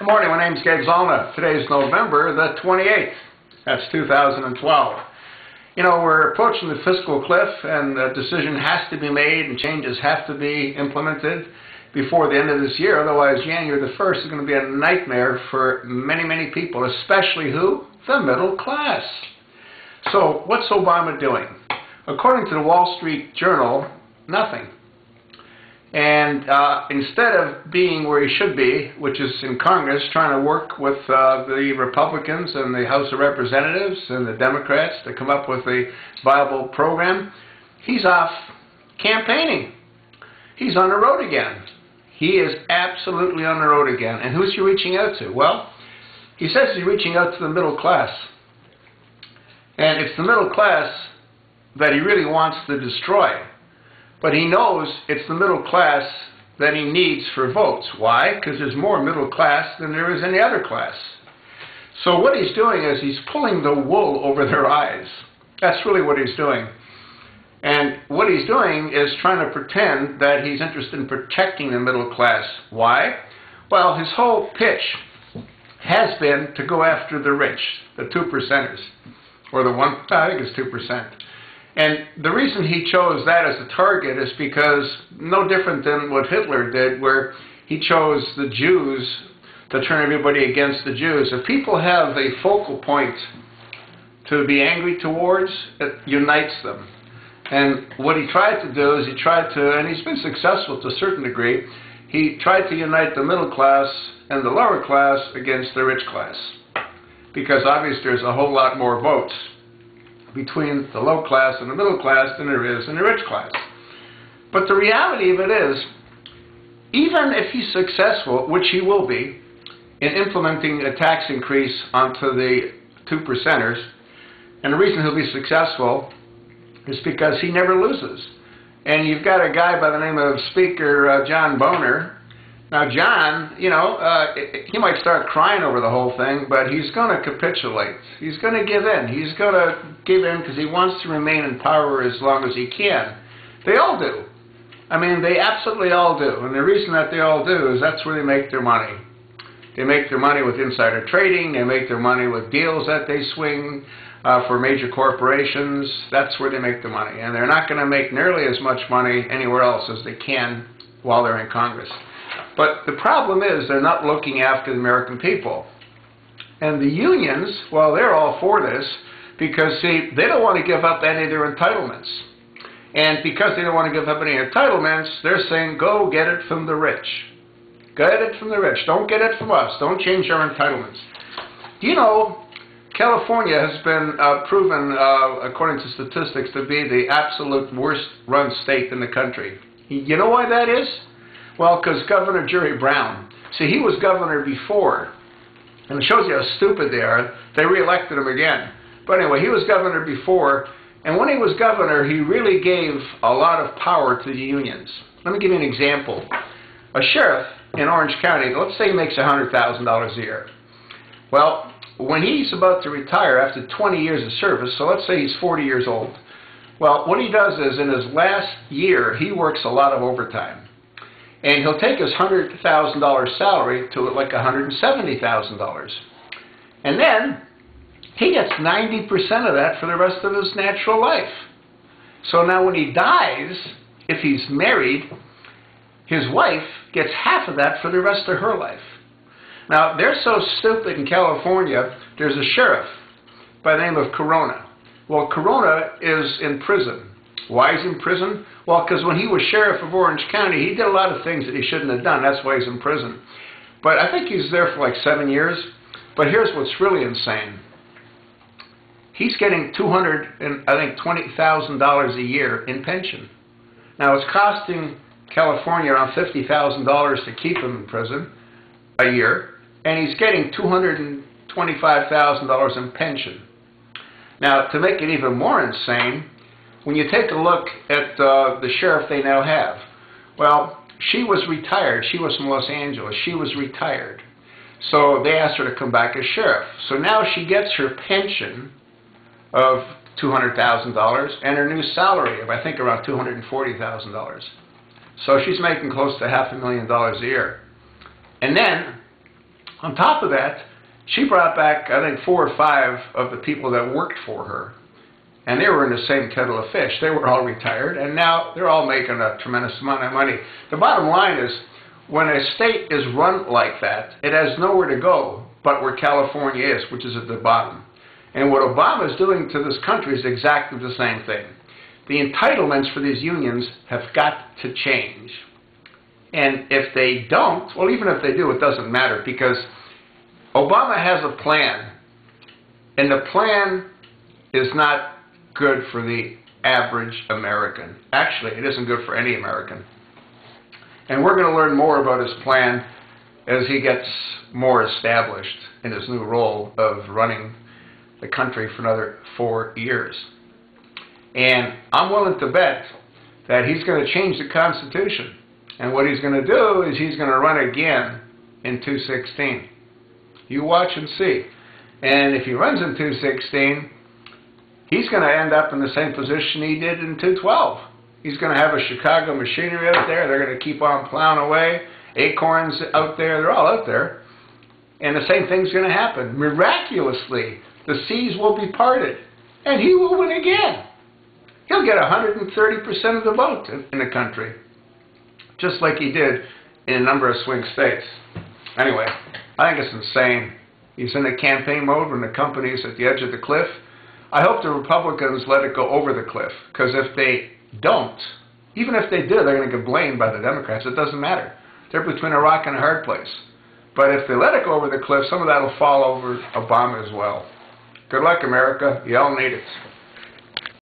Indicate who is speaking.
Speaker 1: Good morning, my name is Gabe Zolna. Today is November the 28th. That's 2012. You know, we're approaching the fiscal cliff and a decision has to be made and changes have to be implemented before the end of this year. Otherwise, January the 1st is going to be a nightmare for many, many people, especially who? The middle class. So, what's Obama doing? According to the Wall Street Journal, nothing. And instead of being where he should be, which is in Congress, trying to work with the Republicans and the House of Representatives and the Democrats to come up with a viable program, he's off campaigning. He's on the road again. He is absolutely on the road again. And who's he reaching out to? Well, he says he's reaching out to the middle class. And it's the middle class that he really wants to destroy. But he knows it's the middle class that he needs for votes. Why? Because there's more middle class than there is any other class. So what he's doing is he's pulling the wool over their eyes. That's really what he's doing. And what he's doing is trying to pretend that he's interested in protecting the middle class. Why? Well, his whole pitch has been to go after the rich, the 2%ers, or I think it's 2%. And the reason he chose that as a target is because no different than what Hitler did, where he chose the Jews to turn everybody against the Jews. If people have a focal point to be angry towards, it unites them. And what he tried to do is and he's been successful to a certain degree, he tried to unite the middle class and the lower class against the rich class. Because obviously there's a whole lot more votes between the low class and the middle class than there is in the rich class. But the reality of it is, even if he's successful, which he will be, in implementing a tax increase onto the 2%ers, and the reason he'll be successful is because he never loses. And you've got a guy by the name of Speaker John Boehner. Now John, you know, he might start crying over the whole thing, but he's going to capitulate. He's going to give in. He's going to give in because he wants to remain in power as long as he can. They all do. I mean, they absolutely all do. And the reason that they all do is that's where they make their money. They make their money with insider trading. They make their money with deals that they swing for major corporations. That's where they make the money. And they're not going to make nearly as much money anywhere else as they can while they're in Congress. But the problem is they're not looking after the American people. And the unions, well, they're all for this because, see, they don't want to give up any of their entitlements. And because they don't want to give up any entitlements, they're saying, go get it from the rich. Get it from the rich. Don't get it from us. Don't change our entitlements. Do you know, California has been proven, according to statistics, to be the absolute worst run state in the country. You know why that is? Well, because Governor Jerry Brown, see, he was governor before, and it shows you how stupid they are. They reelected him again. But anyway, he was governor before, and when he was governor, he really gave a lot of power to the unions. Let me give you an example. A sheriff in Orange County, let's say he makes $100,000 a year. Well, when he's about to retire after 20 years of service, so let's say he's 40 years old, well, what he does is in his last year, he works a lot of overtime. And he'll take his $100,000 salary to like $170,000. And then he gets 90% of that for the rest of his natural life. So now when he dies, if he's married, his wife gets half of that for the rest of her life. Now, they're so stupid in California, there's a sheriff by the name of Corona. Well, Corona is in prison. Why is he in prison? Well, because when he was sheriff of Orange County, he did a lot of things that he shouldn't have done. That's why he's in prison. But I think he's there for like 7 years. But here's what's really insane. He's getting $220,000 a year in pension. Now, it's costing California around $50,000 to keep him in prison a year, and he's getting $225,000 in pension. Now, to make it even more insane, when you take a look at the sheriff they now have, well, she was retired. She was from Los Angeles. She was retired. So they asked her to come back as sheriff. So now she gets her pension of $200,000 and her new salary of, I think, around $240,000. So she's making close to $500,000 a year. And then On top of that, she brought back, I think, 4 or 5 of the people that worked for her. And they were in the same kettle of fish. They were all retired, and now they're all making a tremendous amount of money. The bottom line is, when a state is run like that, it has nowhere to go but where California is, which is at the bottom. And what Obama is doing to this country is exactly the same thing. The entitlements for these unions have got to change. And if they don't, well, even if they do, it doesn't matter, because Obama has a plan, and the plan is not good for the average American. Actually, it isn't good for any American. And we're going to learn more about his plan as he gets more established in his new role of running the country for another 4 years. And I'm willing to bet that he's going to change the Constitution. And what he's going to do is he's going to run again in 2016. You watch and see. And if he runs in 2016, he's going to end up in the same position he did in 2012. He's going to have a Chicago machinery out there. They're going to keep on plowing away. Acorns out there. They're all out there. And the same thing's going to happen. Miraculously, the seas will be parted. And he will win again. He'll get 130% of the vote in the country. Just like he did in a number of swing states. Anyway, I think it's insane. He's in a campaign mode when the company's at the edge of the cliff. I hope the Republicans let it go over the cliff, because if they don't, even if they do, they're going to get blamed by the Democrats. It doesn't matter. They're between a rock and a hard place. But if they let it go over the cliff, some of that will fall over Obama as well. Good luck, America. You all need it.